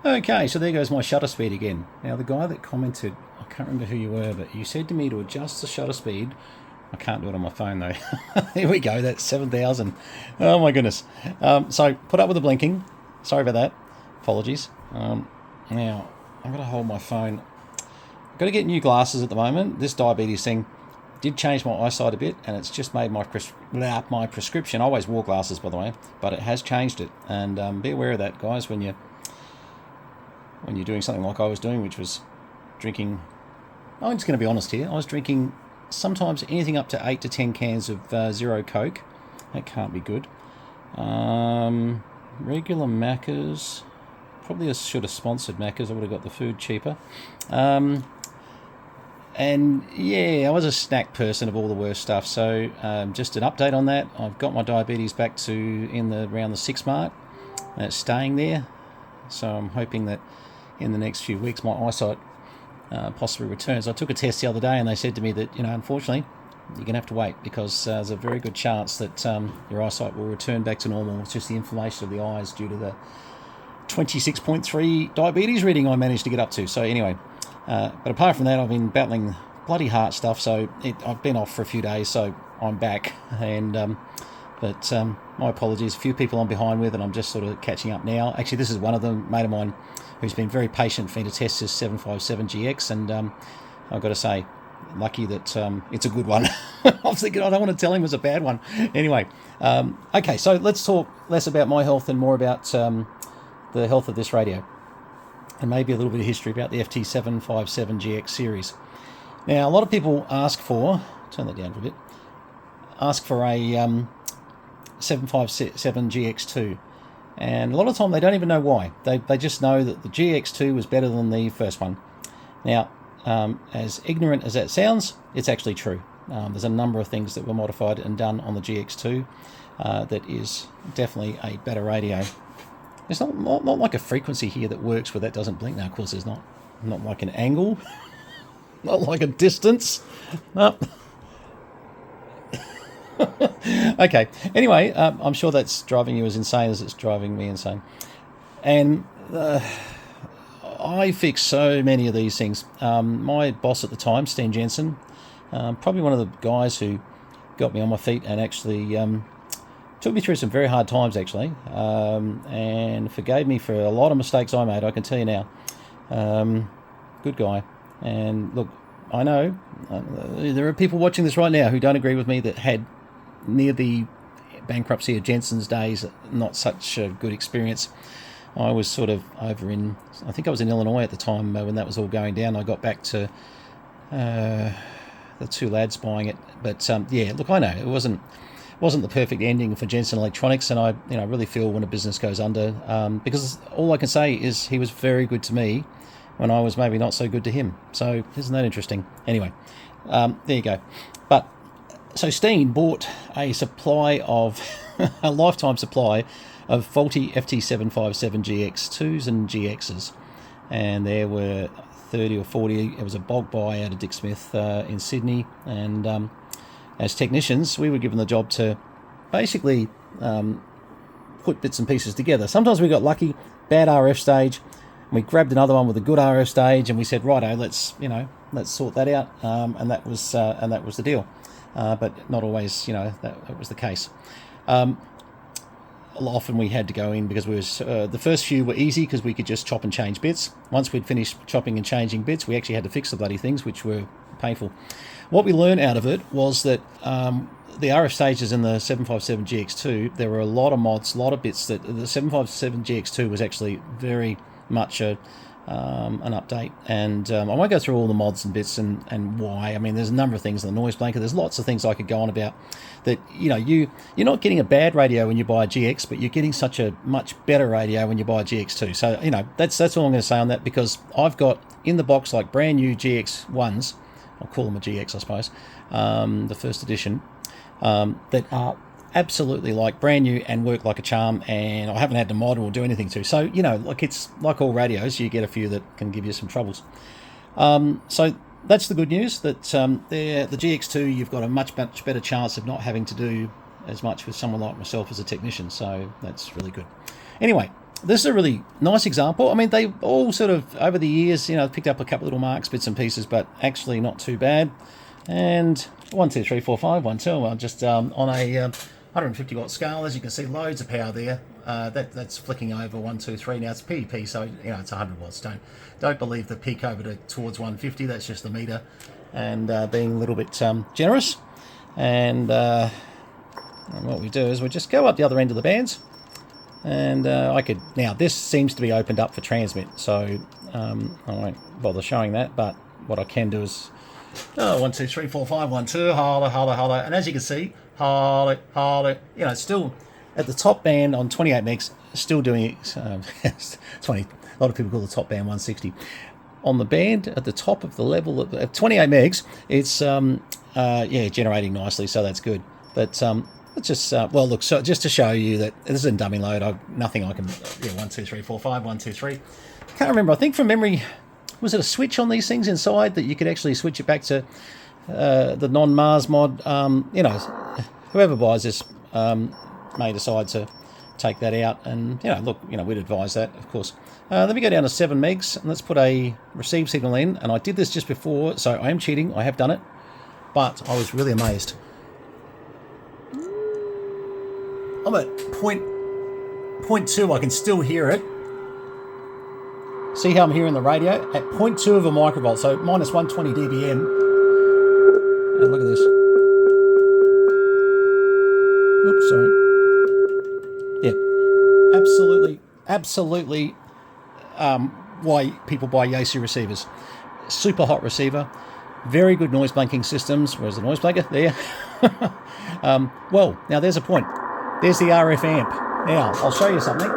Okay, so there goes my shutter speed again. Now the guy that commented, I can't remember who you were, but you said to me to adjust the shutter speed. I can't do it on my phone though. Here we go, that's 7,000. Oh my goodness. So put up with the blinking. Sorry about that. Apologies. Now, I've got to hold my phone. I've got to get new glasses at the moment. This diabetes thing did change my eyesight a bit, and it's just made my prescription. I always wore glasses, by the way, but it has changed it. And be aware of that, guys, when you're doing something like I was doing, which was drinking. I'm just going to be honest here. I was drinking sometimes anything up to 8 to 10 cans of Zero Coke. That can't be good. Regular Maccas. Probably I should have sponsored Maccas. I would have got the food cheaper. And yeah, I was a snack person of all the worst stuff. So just an update on that. I've got my diabetes back to around the 6 mark, and it's staying there. So I'm hoping that in the next few weeks my eyesight possibly returns. I took a test the other day, and they said to me that unfortunately you're going to have to wait, because there's a very good chance that your eyesight will return back to normal. It's just the inflammation of the eyes due to the 26.3 diabetes reading I managed to get up to. So anyway, but apart from that, I've been battling bloody heart stuff, so I've been off for a few days, so I'm back. And but my apologies, a few people I'm behind with, and I'm just sort of catching up now. Actually, this is one of them, mate of mine, who's been very patient for me to test this 757GX, and I've got to say, lucky that it's a good one. I was thinking I don't want to tell him it was a bad one. Anyway, okay, so let's talk less about my health and more about the health of this radio, and maybe a little bit of history about the FT757GX series. Now, a lot of people ask for, turn that down for a bit, ask for a 757GX2, and a lot of the time they don't even know why. They just know that the GX2 was better than the first one. Now, as ignorant as that sounds, it's actually true. There's a number of things that were modified and done on the GX2 that is definitely a better radio. There's not like a frequency here that works where that doesn't blink. Now, of course, there's not like an angle, not like a distance. No. Okay. Anyway, I'm sure that's driving you as insane as it's driving me insane. And I fixed so many of these things. My boss at the time, Steen Jensen, probably one of the guys who got me on my feet and actually took me through some very hard times, actually, and forgave me for a lot of mistakes I made, I can tell you now. Good guy. And look, I know there are people watching this right now who don't agree with me, that had near the bankruptcy of Jensen's days not such a good experience. I was sort of over in, I think I was in Illinois at the time when that was all going down. I got back to the two lads buying it. But yeah, look, I know it wasn't the perfect ending for Jensen Electronics, and I really feel when a business goes under, because all I can say is he was very good to me when I was maybe not so good to him. So isn't that interesting? Anyway, there you go. But so Steen bought a supply of a lifetime supply of faulty FT757GX2s and GXs, and there were 30 or 40. It was a bulk buy out of Dick Smith in Sydney, and as technicians, we were given the job to basically put bits and pieces together. Sometimes we got lucky, bad RF stage, and we grabbed another one with a good RF stage, and we said, righto, let's sort that out, and that was the deal. But not always, that was the case. Often we had to go in because the first few were easy because we could just chop and change bits. Once we'd finished chopping and changing bits, we actually had to fix the bloody things, which were painful. What we learned out of it was that the RF stages in the 757GX2, there were a lot of mods, a lot of bits that the 757GX2 was actually very much an update, and I won't go through all the mods and bits and why. I mean, there's a number of things in the noise blanket. There's lots of things I could go on about. That you're not getting a bad radio when you buy a GX, but you're getting such a much better radio when you buy a GX2. So that's all I'm going to say on that, because I've got in the box like brand new GX1s. I'll call them a GX, I suppose. The first edition that are absolutely like brand new and work like a charm, and I haven't had to mod or do anything to. So like it's like all radios, you get a few that can give you some troubles. So that's the good news, that the GX2, you've got a much better chance of not having to do as much with someone like myself as a technician. So that's really good. Anyway, this is a really nice example. I mean, they all sort of, over the years, picked up a couple little marks, bits and pieces, but actually not too bad. And 1, 2, 3, 4, 5, 1, 2. I'm just on a 150 watt scale, as you can see, loads of power there. That's flicking over 1, 2, 3. Now it's PEP, so it's 100 watts. Don't believe the peak over towards 150. That's just the meter, and being a little bit generous. And what we do is we just go up the other end of the bands, and now this seems to be opened up for transmit, so I won't bother showing that, but what I can do is 1, 2, 3, 4, 5, 1, 2, holler, holler, holler, and as you can see, holler, holler, still at the top band on 28 megs, still doing it. 20. A lot of people call the top band 160. On the band at the top of the level of 28 megs, it's generating nicely, so that's good. But let's just look. So just to show you that this isn't dummy load. Nothing I can. 1, 2, 3, 4, 5. 1, 2, 3. Can't remember. I think from memory, was it a switch on these things inside that you could actually switch it back to the non-Mars mod? Whoever buys this may decide to take that out, and we'd advise that, of course. Let me go down to 7 megs, and let's put a receive signal in. And I did this just before, so I am cheating. I have done it, but I was really amazed. I'm at point 0.2. I can still hear it. See how I'm hearing the radio at 0.2 of a microvolt, so minus 120 dBm. And look at this. Oops, sorry. Yeah, absolutely. Why people buy Yaesu receivers. Super hot receiver, very good noise blanking systems. Where's the noise blanker? There. Now there's a point. There's the RF amp. Now, I'll show you something.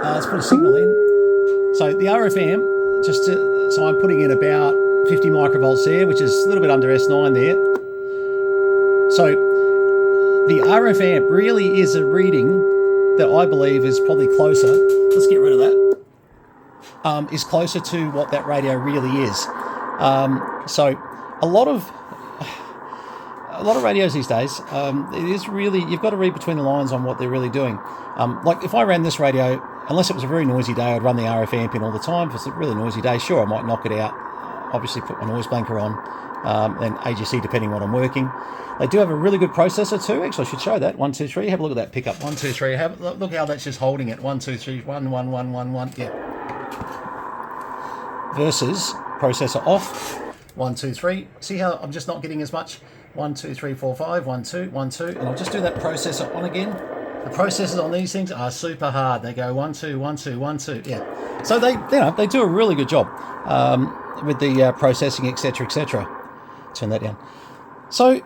Let's put a signal in. So the RF amp, so I'm putting in about 50 microvolts there, which is a little bit under S9 there. So the RF amp really is a reading that I believe is probably closer. Let's get rid of that. Is closer to what that radio really is. So a lot of radios these days, it is really, you've got to read between the lines on what they're really doing. Like if I ran this radio, unless it was a very noisy day, I'd run the RF amp in all the time. If it's a really noisy day, sure, I might knock it out. Obviously put my noise blanker on, and AGC depending on what I'm working. They do have a really good processor too. Actually, I should show that. 1, 2, 3. Have a look at that pickup. 1, 2, 3. Look how that's just holding it. 1, 2, 3. 1, 1, 1, 1, 1. Yeah. Versus processor off. 1, 2, 3. See how I'm just not getting as much? 1, 2, 3, 4, 5. 1, 2, 1, 2. And I'll just do that processor on again. The processors on these things are super hard. They go 1, 2, 1, 2, 1, 2. Yeah. So they do a really good job with the processing, etc., etc. Turn that down. So,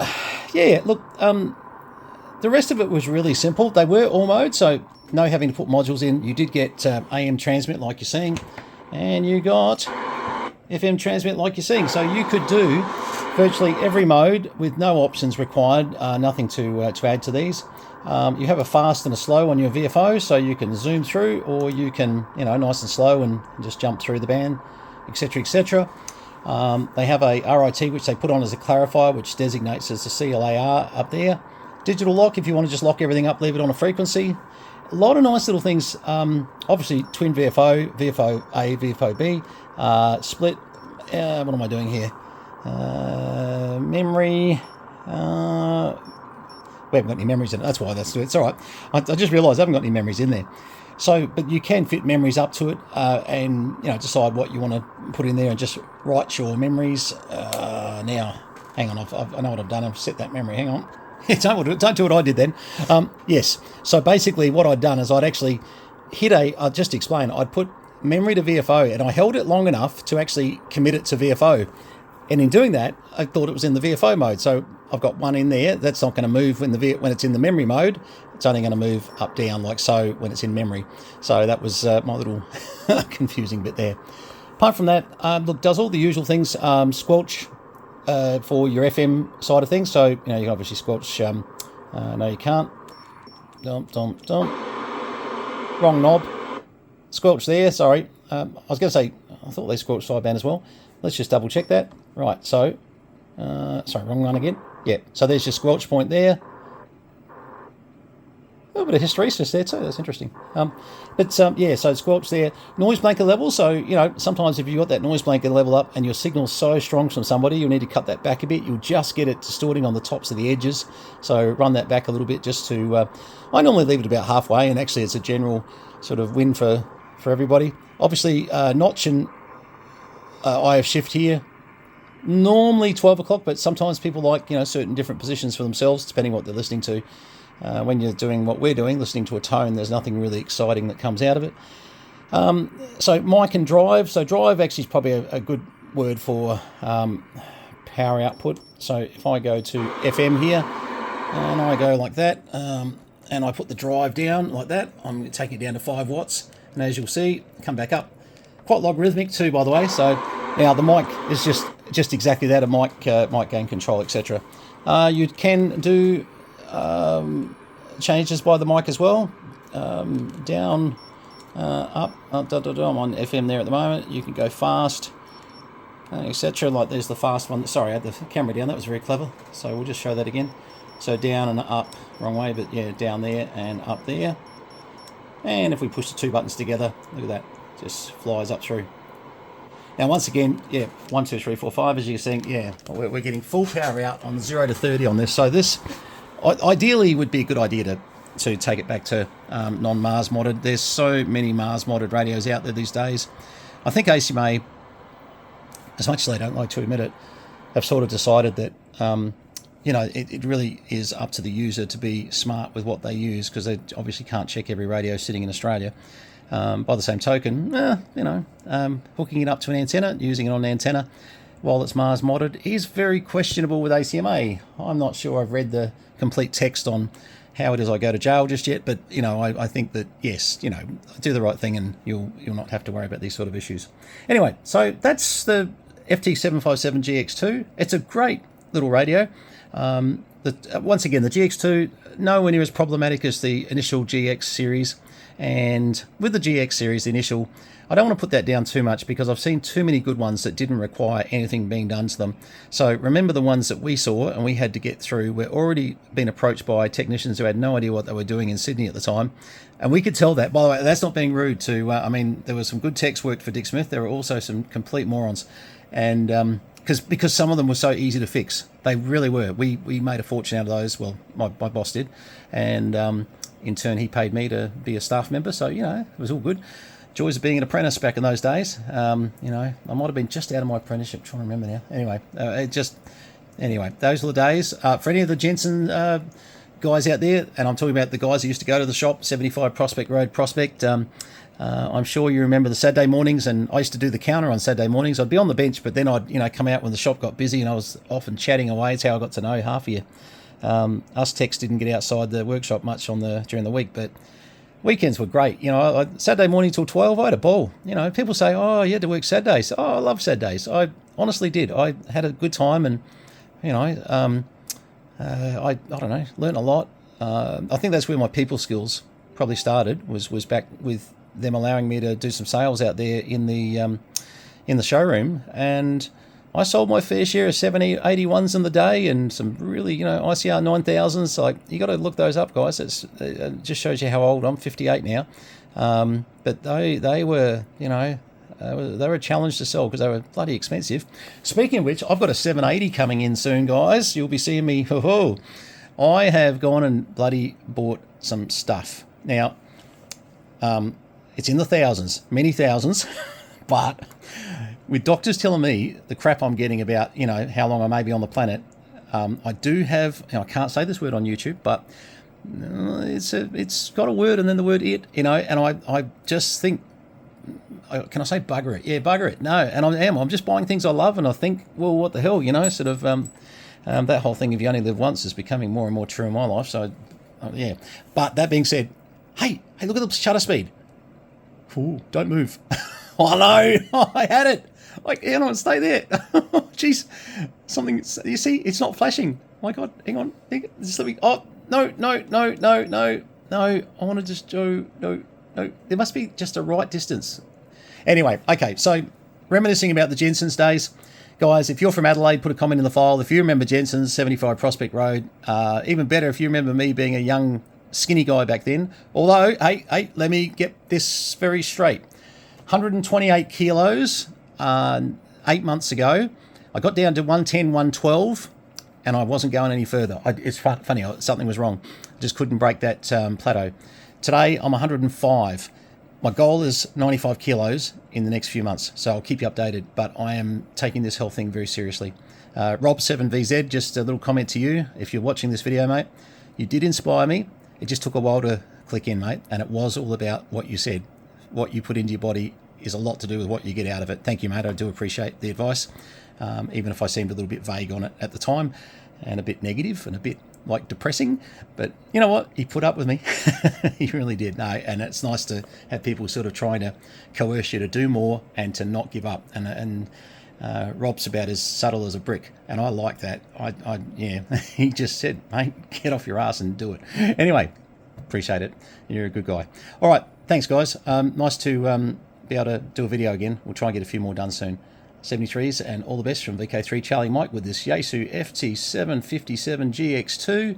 yeah, look, the rest of it was really simple. They were all mode, so no having to put modules in. You did get AM transmit like you're seeing, and you got FM transmit like you're seeing. So you could do virtually every mode with no options required, nothing to add to these. You have a fast and a slow on your VFO, so you can zoom through, or you can, nice and slow and just jump through the band, etc., etc. They have a RIT which they put on as a clarifier, which designates as the CLAR up there. Digital lock if you want to just lock everything up, leave it on a frequency. A lot of nice little things. Obviously twin VFO, VFO A, VFO B, split. What am I doing here? Memory. We haven't got any memories in it. That's why it's all right. I just realised I haven't got any memories in there. So, but you can fit memories up to it, and decide what you want to put in there, and just write your memories. Now, hang on, I know what I've done. I've set that memory. Hang on. Don't do what I did then. Yes. So basically, what I'd done is I'd actually I'll just explain. I'd put memory to VFO, and I held it long enough to actually commit it to VFO. And in doing that, I thought it was in the VFO mode. So I've got one in there. That's not going to move when it's in the memory mode. It's only going to move up, down, like so, when it's in memory. So that was my little confusing bit there. Apart from that, look, does all the usual things. Squelch for your FM side of things. So, you can obviously squelch. No, you can't. Dump. Wrong knob. Squelch there, sorry. I was going to say, I thought they squelched sideband as well. Let's just double check that. Right, so, sorry, wrong one again. Yeah, so there's your squelch point there. A little bit of hysteresis there too. That's interesting. Yeah, so squelch there. Noise blanket level. So, you know, sometimes if you've got that noise blanket level up and your signal's so strong from somebody, you'll need to cut that back a bit. You'll just get it distorting on the tops of the edges. So run that back a little bit just to... I normally leave it about halfway, and actually it's a general sort of win for everybody. Obviously, notch and IF shift here. Normally 12 o'clock, but sometimes people like, you know, certain different positions for themselves, depending what they're listening to. When you're doing what we're doing, listening to a tone, there's nothing really exciting that comes out of it. So mic and drive. So drive actually is probably a good word for power output. So if I go to FM here, and I go like that, and I put the drive down like that, I'm going to take it down to 5 watts. And as you'll see, come back up. Quite logarithmic too, by the way. So now the mic is just exactly that, a mic gain control, etc. You can do changes by the mic as well. Down, up, I'm on FM there at the moment. You can go fast, etc. Like there's the fast one. Sorry, I had the camera down. That was very clever. So we'll just show that again. So down and up, wrong way, but yeah, down there and up there. And if we push the 2 buttons together, look at that, just flies up through. Now, once again, yeah, 1, 2, 3, 4, 5, as you're seeing, yeah, we're getting full power out on 0 to 30 on this. So this, ideally, would be a good idea to take it back to non-Mars modded. There's so many Mars modded radios out there these days. I think ACMA, as much as they don't like to admit it, have sort of decided that, you know, it really is up to the user to be smart with what they use, because they obviously can't check every radio sitting in Australia. By the same token, you know, hooking it up to an antenna, using it on an antenna while it's Mars modded is very questionable with ACMA. I'm not sure I've read the complete text on how it is I go to jail just yet, but, you know, I think that, yes, you know, do the right thing and you'll not have to worry about these sort of issues. Anyway, so that's the FT757GXII. It's a great little radio. Once again, the GX2, nowhere near as problematic as the initial GX series. And with the GX series, the initial, I don't want to put that down too much because I've seen too many good ones that didn't require anything being done to them. So remember the ones that we saw and we had to get through. We're already been approached by technicians who had no idea what they were doing in Sydney at the time. And we could tell that. By the way, that's not being rude to, I mean, there was some good techs worked for Dick Smith. There were also some complete morons. And because some of them were so easy to fix. They really were. We made a fortune out of those. Well, my boss did. And in turn, he paid me to be a staff member. So, you know, it was all good. Joys of being an apprentice back in those days. You know, I might have been just out of my apprenticeship, trying to remember now. Anyway, anyway, those were the days. For any of the Jensen guys out there, and I'm talking about the guys who used to go to the shop, 75 Prospect Road, Prospect. I'm sure you remember the Saturday mornings, and I used to do the counter on Saturday mornings. I'd be on the bench, but then I'd, you know, come out when the shop got busy, and I was often chatting away. It's how I got to know half of you. Us techs didn't get outside the workshop much during the week, but weekends were great. You know, Saturday morning till 12, I had a ball. You know, people say, oh, you had to work Saturdays. Oh, I love Saturdays. I honestly did. I had a good time, and, you know, I don't know, learned a lot. I think that's where my people skills probably started, was back with them allowing me to do some sales out there in the showroom, and I sold my fair share of 7081s in the day, and some really, you know, ICR 9000s. Like, you got to look those up, guys. It just shows you how old I'm. 58 now. But they were, you know, they were a challenge to sell because they were bloody expensive. Speaking of which, I've got a 780 coming in soon, guys. You'll be seeing me. I have gone and bloody bought some stuff now. It's in the thousands, many thousands, but with doctors telling me the crap I'm getting about, you know, how long I may be on the planet, I do have, you know, I can't say this word on YouTube, but it's got a word and then the word it, you know, and I just think, can I say bugger it? Yeah, bugger it. No, and I'm just buying things I love, and I think, well, what the hell, you know, sort of that whole thing, if you only live once, is becoming more and more true in my life. So, yeah. But that being said, hey, look at the shutter speed. Ooh, don't move. Oh no, I had it. Like, hang on, stay there. Jeez, something. You see, it's not flashing. My God, hang on. Oh no. I want to just do no. There must be just a right distance. Anyway, okay. So, reminiscing about the Jensen's days, guys. If you're from Adelaide, put a comment in the file. If you remember Jensen's 75 Prospect Road, even better if you remember me being a young skinny guy back then. Although, hey, let me get this very straight. 128 kilos 8 months ago. I got down to 110, 112, and I wasn't going any further. It's funny, something was wrong. I just couldn't break that plateau. Today, I'm 105. My goal is 95 kilos in the next few months, so I'll keep you updated, but I am taking this health thing very seriously. Rob7VZ, just a little comment to you. If you're watching this video, mate, you did inspire me. It just took a while to click in, mate, and it was all about what you said. What you put into your body is a lot to do with what you get out of it. Thank you, mate. I do appreciate the advice, even if I seemed a little bit vague on it at the time and a bit negative and a bit like depressing, but you know what? He put up with me. He really did. No, and it's nice to have people sort of trying to coerce you to do more and to not give up. And Rob's about as subtle as a brick, and I like that. Yeah, he just said, mate, get off your ass and do it. Anyway, appreciate it. You're a good guy. All right, thanks, guys. Nice to be able to do a video again. We'll try and get a few more done soon. 73s, and all the best from VK3 Charlie Mike with this Yaesu FT757GXII.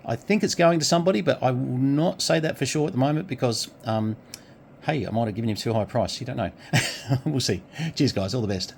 I think it's going to somebody, but I will not say that for sure at the moment because, hey, I might have given him too high a price. You don't know. We'll see. Cheers, guys. All the best.